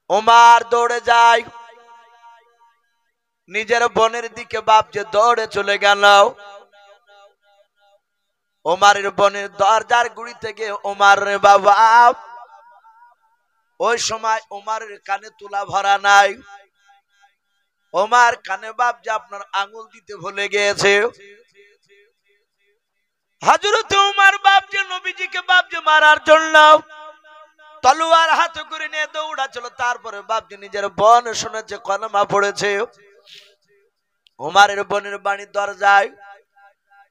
ওমর দৌড়ে যায়, নিজের বোনের দিকে বাপ যে দৌড়ে চলে গেল। ওমরের বোনের দরজার গুড়ি থেকে ওমর রে বাবা, ওই সময় ওমরের কানে তুলা ভরা নাই। ওমর কানে বাপ যে আপনার আঙ্গুল দিতে ভুলে গিয়েছে। হযরত ওমর বাপ যে নবীজিকে বাপ যে মারার জন্য তলোয়ার হাতে করে নিয়ে দৌড়াচ্ছিল। তারপরে বাপ যে নিজের বোন শুনেছে কলমা পড়েছে। ওমরের বোনের বাড়ির দরজায়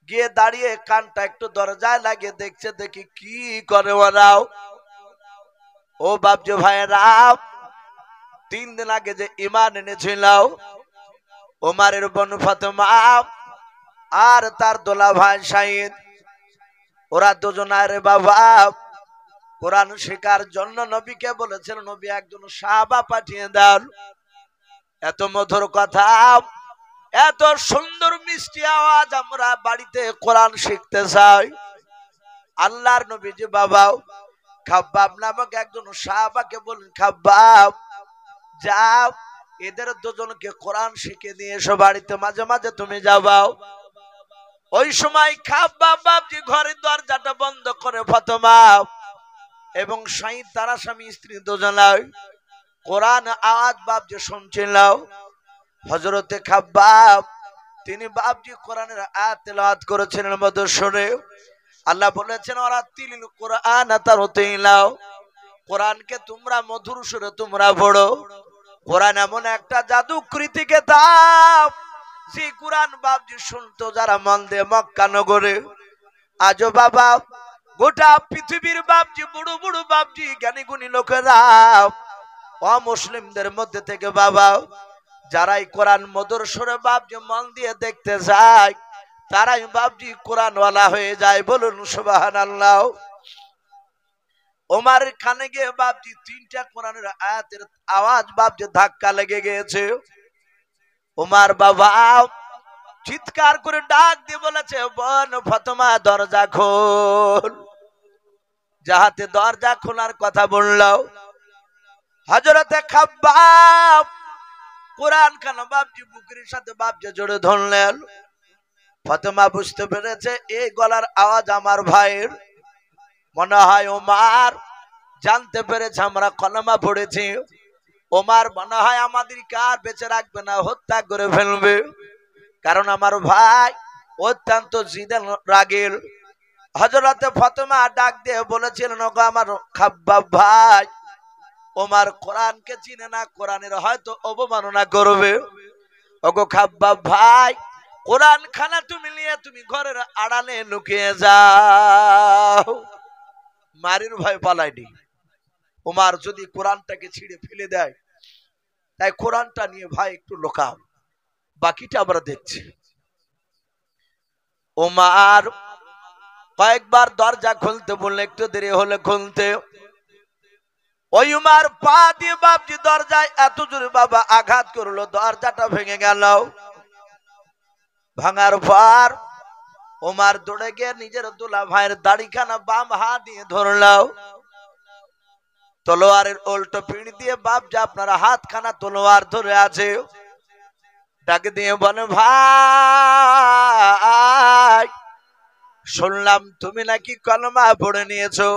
গিয়ে দাঁড়িয়ে কানটা একটু দরজায় লাগিয়ে দেখছে, দেখি কি করে ওরাও। ও বাপ যে ভাইরা, 3 দিন আগে যে ঈমান এনেছিল ওমরের বোন ফাতেমা আর তার দোলা ভাই শাহিদ, ওরা দুজনায় রে বাবা কোরআন শেখার জন্য নবীকে বলেছেন, নবী একজন সাহাবা পাঠিয়ে দেন। এত মধুর কথা, এত সুন্দর মিষ্টি আওয়াজ, আমরা বাড়িতে কোরআন শিখতে চাই। আল্লাহর নবী যে বাবা খাব্বাব নামক একজন সাহাবাকে বলেন, খাব্বাব যাও এদের দুজনকে কোরআন শিখে দিয়ে এসো বাড়িতে, মাঝে মাঝে তুমি যাবাও। ওই সময় খাব্বাব বাপজি ঘরের দরজাটা বন্ধ করে ফাতেমা এবং শাহিদ তারা স্বামী স্ত্রী দুজনাই কোরআন আওয়াজ বাপজি শুনছিল। হযরতে খাব্বাব তিনি বাপজি কোরআনের আয়াত তেলাওয়াত করেছিলেন মধুর সুরে। আল্লাহ বলেছেন, ওয়ারাতিলিল কোরআন তারতিলাও, কোরআনকে তোমরা মধুর সুরে তোমরা পড়ো। কোরআন এমন একটা জাদুকৃতি কিতাব, যে কোরআন বাপজি শুনতো যারা মন দিয়ে মক্কা নগরে। আজও বাবা গোটা পৃথিবীর বাপজি বড় বড় বাপজি জ্ঞানী গুণী লোকেরা অমুসলিমদের মধ্যে থেকে বাবা যারাই কোরআন মধুর সুরে বাপজি মন দিয়ে দেখতে যায়, তারাই বাপজি কোরআনওয়ালা হয়ে যায়। বলুন সুবহানাল্লাহ। ওমরের কানে গিয়ে বাপজি 3টা কোরআনের আয়াতের আওয়াজ বাপজি ধাক্কা লেগে গিয়েছে। ওমর বাবা চিৎকার করে ডাক দিয়ে বলেছে, বোন ফাতেমা দরজা খোল। যাহাতে দরজা খোলার কথা বললো, হযরতে খাব্বাব কোরআন খান বাপজি বুকের সাথে বাপজি জড়ে ধরলেন। ফাতেমা বুঝতে পেরেছে এই গলার আওয়াজ আমার ভাইয়ের। মনে হয় ওমর জানতে পেরেছে আমরা কলমা পড়েছি। ওমর মনে হয় আমাদেরকে আর বেঁচে রাখবে না, হত্যা করে ফেলবে। কারণ আমার ভাই অত্যন্ত জিদের রাগের। হযরতে ফাতেমা ডাক দিয়ে বলেছিলেন, ওগো আমার খাব্বাব ভাই, ওমর কোরআনকে চিনে না, কোরআনের হয়তো অবমাননা করবে। ওগো খাব্বাব ভাই, কোরআন খানা তুমি নিয়ে তুমি ঘরের আড়ালে লুকিয়ে যাও। মারির ভয় পালায়নি। ওমর যদি কোরআনটাকে ছিঁড়ে ফেলে দেয়, তাই কোরআনটা নিয়ে ভাই একটু লুকাও, বাকিটা আমরা দেখছি। ওমর কয়েকবার দরজা খুলতে বললে, একটু দেরি হলে খুলতে। ওই উমার পা দিয়ে বাপজি দরজায় এত জোরে বাবা আঘাত করলো, দরজাটা ভেঙে গেল। ভাঙার পর ওমর দৌড়ে গিয়ে নিজের দুলা ভাইয়ের দাড়িখানা বাম হাত দিয়ে ধরলো। তলোয়ারের উল্টো পিঠ দিয়ে বাপজি আপনার হাতখানা তলোয়ার ধরে আছে। ডাকে দিয়ে বলে, ভাই শুনলাম তুমি নাকি কলমা পড়ে নিয়েছো।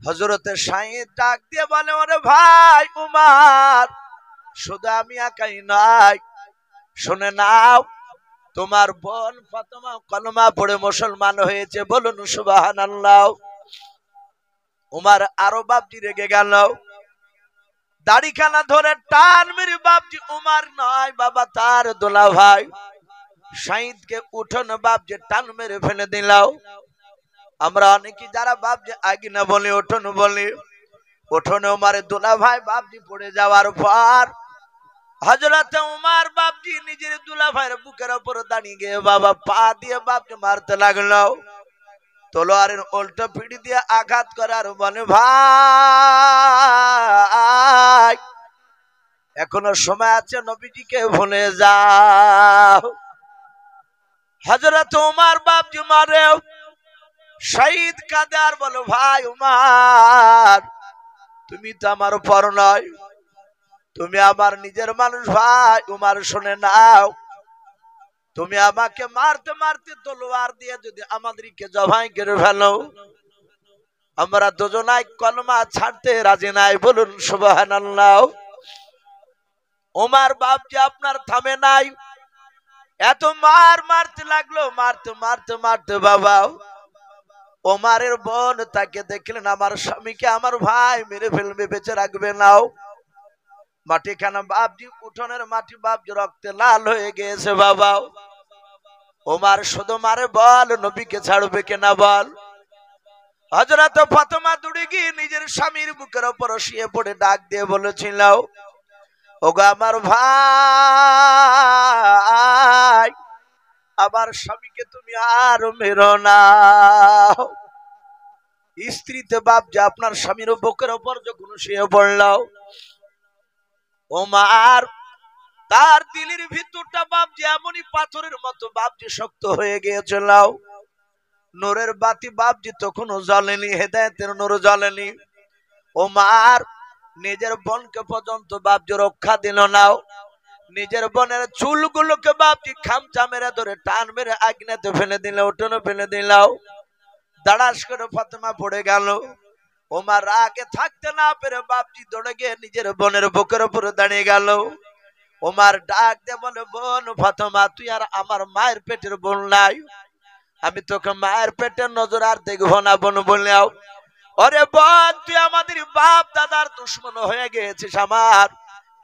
হযরতে শাহিদ ডাক দিয়ে বলে, ওরে ভাই উমর, শুধু আমি একাই নাই, শুনে নাও, তোমার বোন ফাতেমা কলমা পড়ে মুসলমান হয়েছে। বলুন সুবহানাল্লাহ। উমর আরো বাপজি রেগে গেল, দাড়িখানা ধরে টান মেরে বাপজি, উমর নয় বাবা তার দোলা ভাই শাহিদকে উঠোন বাপজি টান মেরে ফেলে দিল। আমরা অনেকে যারা বাপজি আগিনা বলি, উঠোন বলি, উঠোনে উমরের দোলা ভাই বাপজি পড়ে যাওয়ার পর হযরতে উমর বাপজি নিজের দোলা ভাইয়ের বুকের উপর দাঁড়িয়ে গিয়ে বাবা পা দিয়ে বাপজি মারতে লাগলো। তলোয়ারের উল্টো পিঠ দিয়ে আঘাত করার বলে, ভাই এখনো সময় আছে, নবীজিকে ভুলে যাও। হযরত উমর বাপজি মারে, শহীদ কাঁদে আর বলো, ভাই উমর তুমি তো আমার পর নয়, তুমি আমার নিজের মানুষ ভাই উমার, শুনে নাও, তুমি আমাকে মারতে মারতে তলোয়ার দিয়ে যদি আমাদেরকে জবাই করে ফেলো, আমরা দুজনাই কলমা ছাড়তে রাজি নাই, বলুন সুবহানাল্লাহ। ওমর বাপ যে আপনার থামে নাই, এত মারতে লাগলো, মারতে মারতে মারতে বাবা ওমারের বোন তাকে দেখলেন, আমার স্বামীকে আমার ভাই মেরে ফেলবে, বেঁচে রাখবে নাও। মাটিখানা বাপজি, উঠোনের মাটি বাপজি রক্তে লাল হয়ে গিয়েছে বাবা। ওমার শুধু মারে, বল নবীকে ছাড়বে কিনা বল। হযরত ফাতেমা দৌড়ে গিয়ে নিজের স্বামীর বুকের উপর শুয়ে পড়ে ডাক দিয়ে বলেছিল, ওগো আমার ভাই, আমার স্বামীকে তুমি আর মেরো না। স্ত্রীতে বাপ যে আপনার স্বামীর বুকের উপর যখন শুয়ে পড়ল, ওমর তার দিলের ভিতরটা বাপ যে এমনই পাথরের মতো বাপ যে শক্ত হয়ে গিয়েছিল। নূরের বাতি বাপ যে তখনও জ্বলেনি, হেদায়েতের নূর জ্বলেনি। ওমর নিজের বোনকে পর্যন্ত বাপ যে রক্ষা দিল না, নিজের বোনের চুলগুলোকে বাপ যে খামচা মেরে ধরে টান মেরে আগুনেতে ফেলে দিল, উঠোনে ফেলে দিল। দাঁড়াস করে ফাতেমা পড়ে গেল। ওমর রাগে থাকতে না পেরে বাপজি দৌড়ে গিয়ে নিজের বোনের বুকের উপরে দাঁড়িয়ে গেল। ওমর ডাক দিয়ে বলে, বোন ফাতেমা, তুই আর আমার মায়ের পেটের বোন নাই, আমি তোকে মায়ের পেটের নজর আর দেখবো না বোন বললেও। ওরে বোন, তুই আমাদের বাপ দাদার দুশ্মন হয়ে গিয়েছিস, আমার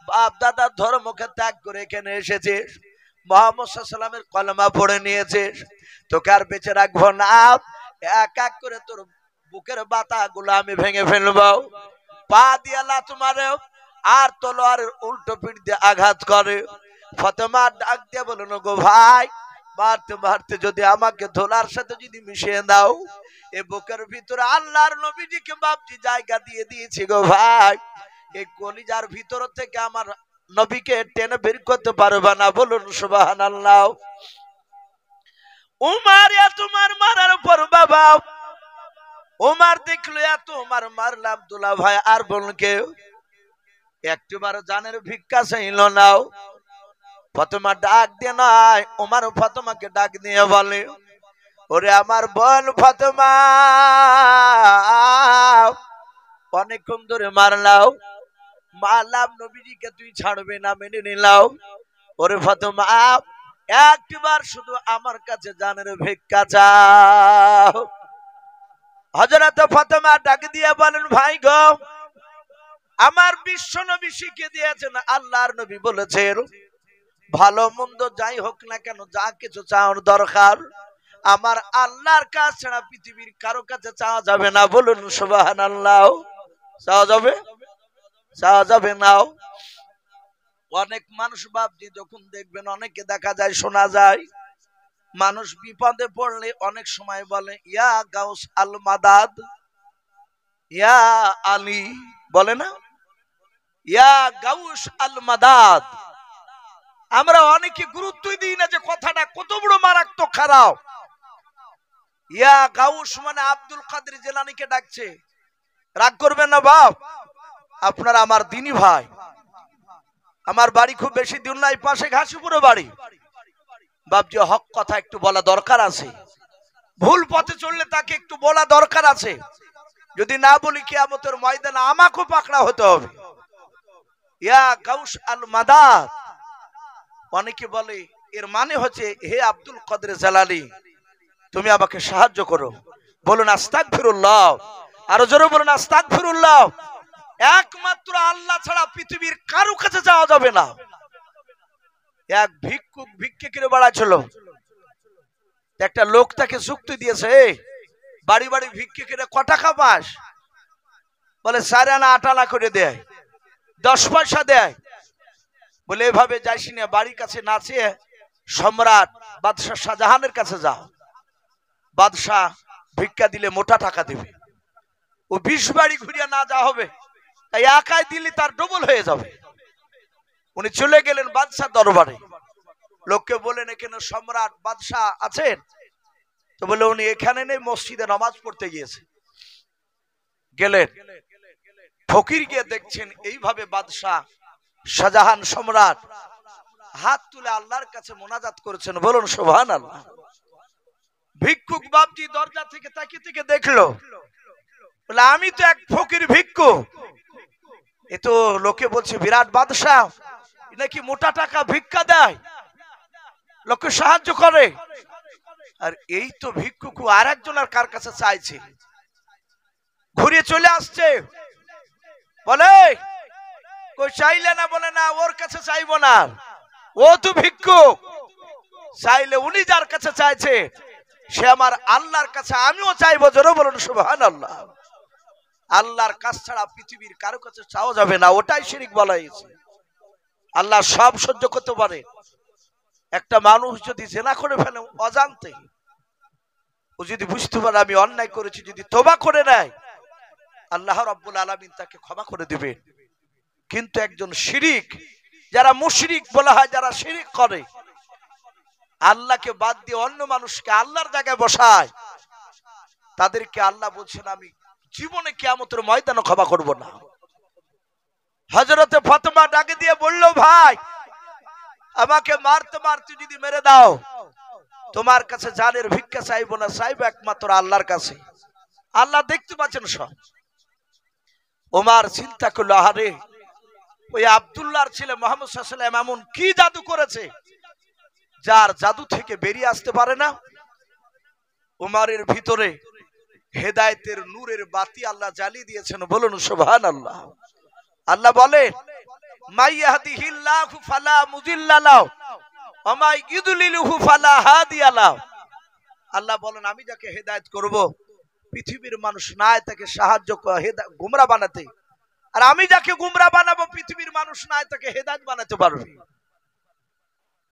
বাপ দাদার ধর্মকে ত্যাগ করে এখানে এসেছিস, মুহাম্মদ সাল্লাল্লাহু আলাইহি ওয়াসাল্লামের কলেমা পড়ে নিয়েছিস, তোকে আর বেঁচে রাখবো না। এক এক করে তোর বুকের বাতা গুলো আমি ভেঙে ফেলবো। পা দিয়ে লাথ মারে আর তলোয়ারের উল্টো পিঠ দিয়ে আঘাত করে। ফাতেমা ডাক দিয়ে বলল, গো ভাই, মারতে মারতে যদি আমাকে ধোলার সাথে যদি মিশিয়ে দাও, এ বুকের ভিতরে আল্লাহর নবীজিকে বাপজি জায়গা দিয়ে দিয়েছি গো ভাই, এই কলিজার ভিতর থেকে আমার নবীকে টেনে বের করতে পারবে না, বলুন সুবহানাল্লাহ। উমার এত মারার পর বাবা উমার দেখলো, এত মারলাম দুলা ভাই আর বোনকে, একটিবার জানের ভিক্ষা চাইল নাও। ফাতেমা ডাক দিয়ে নয়, উমার ফাতেমাকে ডাক দিয়ে বলে, ওরে আমার বোন ফাতেমা, অনেকক্ষণ ধরে মারলাম নবীজিকে তুই ছাড়বে না, মেনে নিলাও। ওরে ফাতেমা, একটিবার শুধু আমার কাছে জানের ভিক্ষা চাও। হযরত ফাতেমা ডাক দিয়ে বলেন, ভাই গো, আমার বিশ্ব নবী শিখিয়ে দিয়েছেন, আল্লাহর নবী বলেছেন, ভালো মন্দ যাই হোক না কেন, যা কিছু চাওয়ার দরকার আমার আল্লাহর কাছে ছাড়া পৃথিবীর কারো কাছে চাওয়া যাবে না, বলুন সুবহানাল্লাহ। চাওয়া যাবে? চাওয়া যাবে না। অনেক মানুষ বাপজি যখন দেখবেন, অনেকে দেখা যায়, শোনা যায়, মানুষ বিপদে পড়লে অনেক সময় বলে, ইয়া গাউস আল মাদাদ, ইয়া আলী, বলে না, ইয়া গাউস আল মাদাদ। আমরা অনেকে গুরুত্বই দিই না যে কথাটা কত বড় মারাত্মক খারাপ। ইয়া গাউস মানে আব্দুল কাদের জিলানীকে ডাকছে। রাগ করবেন না বাপ, আপনারা আমার দিনী ভাই, আমার বাড়ি খুব বেশি দূর নাই, পাশে ঘাসিপুরে বাড়ি। বাপজি, হক কথা একটু বলা দরকার আছে, ভুল পথে চললে তাকে একটু বলা দরকার আছে, যদি না বলি কিয়ামতের ময়দানে আমাকেও পাকড়া হতে হবে। ইয়া গাউস আল মাদাদ, অনেকে বলে এর মানে হচ্ছে, হে আব্দুল কাদের জিলানী, তুমি আমাকে সাহায্য করো। বলুন আস্তাগফিরুল্লাহ, আরো জোরে বলুন আস্তাগফিরুল্লাহ। একমাত্র আল্লাহ ছাড়া পৃথিবীর কারো কাছে যাওয়া যাবে না। এক ভিক্ষুক ভিক্ষে করে বেড়াচ্ছিল, একটা লোক তাকে যুক্তি দিয়েছে, বাড়ি বাড়ি ভিক্ষে করে ক টাকা পাস? বলে 4 আনা 8 আনা করে দেয়, 10 পয়সা দেয়। বলে এভাবে যাইস না, বাড়ির কাছে না চেয়ে সম্রাট বাদশাহ শাহজাহানের কাছে যাও, বাদশাহ ভিক্ষা দিলে মোটা টাকা দেবে। ও 20 বাড়ি ঘুরিয়ে না যা হবে, তাই একাই দিলে তার ডবল হয়ে যাবে। উনি চলে গেলেন বাদশাহ দরবারে। লোককে বলেন, এখানে সম্রাট বাদশাহ আছেন? তো বলে, উনি এখানে নেই, মসজিদে নামাজ পড়তে গিয়েছে। গেলেন, ফকির গিয়ে দেখছেন এইভাবে বাদশাহ শাহজাহান সম্রাট হাত তুলে আল্লাহর কাছে মোনাজাত করেছেন, বলুন সুবহানাল্লাহ। ভিক্ষুক বাপজি দরজা থেকে তাকিয়ে থেকে দেখলো, বলে আমি তো এক ফকির ভিক্ষু, এ তো লোকে বলছে বিরাট বাদশাহ, নাকি মোটা টাকা ভিক্ষা দেয়, লোককে সাহায্য করে, আর এই তো ভিক্ষুক আর একজনের কার কাছে চাইছে। ঘুরে চলে আসছে, বলে কই চাইলে না, বলে না ওর কাছে চাইবো না, ও তো ভিক্ষুক, চাইলে উনি যার কাছে চাইছে সে আমার আল্লাহর কাছে আমিও চাইবো, জোরে বলুন সুবহানাল্লাহ। আল্লাহর কাছ ছাড়া পৃথিবীর কারো কাছে চাওয়া যাবে না, ওটাই শিরক বলা হয়েছে। আল্লাহ সব সহ্য করতে পারে। একটা মানুষ যদি জেনা করে ফেলে অজান্তে, ও যদি বুঝতে পারে আমি অন্যায় করেছি, যদি তওবা করে নেয়, আল্লাহ রাব্বুল আলামিন তাকে ক্ষমা করে দিবে। কিন্তু একজন শিরিক, যারা মুশরিক বলা হয়, যারা শিরিক করে, আল্লাহকে বাদ দিয়ে অন্য মানুষকে আল্লাহর জায়গায় বসায়, তাদেরকে আল্লাহ বলছেন আমি জীবনে কিয়ামতের ময়দানে ক্ষমা করব না। হযরতে ফাতেমা ডাকে দিয়ে বলল, ভাই আমাকে মারতে মারতে যদি মেরে দাও, তোমার কাছে জানের ভিক্ষা চাইবো না, চাইবো একমাত্র আল্লাহর কাছে। আল্লাহ দেখতে পাচ্ছেন সব। ওমর চিন্তা করলো, আরে ওই আব্দুল্লাহর ছেলে মুহাম্মদ সাল্লাল্লাহু আলাইহি ওয়াসাল্লাম এমন কি জাদু করেছে যার জাদু থেকে বেরিয়ে আসতে পারে না। ওমরের ভিতরে হেদায়েতের নূরের বাতি আল্লাহ জ্বালিয়ে দিয়েছেন, বলুন সুবহানাল্লাহ। আল্লাহ বলে মাই ইয়াহদিহিল্লাহু ফালা মুদিল্লা লাহু ওয়া মাই ইউদ্লিলহু ফালা হাদিয়া লাহু। আল্লাহ বলেন আমি যাকে হেদায়েত করব, পৃথিবীর মানুষ নাই তাকে সাহায্য গোমরা বানাতে, আর আমি যাকে গোমরা বানাবো পৃথিবীর মানুষ নাই তাকে হেদায়েত বানাতে পারবে।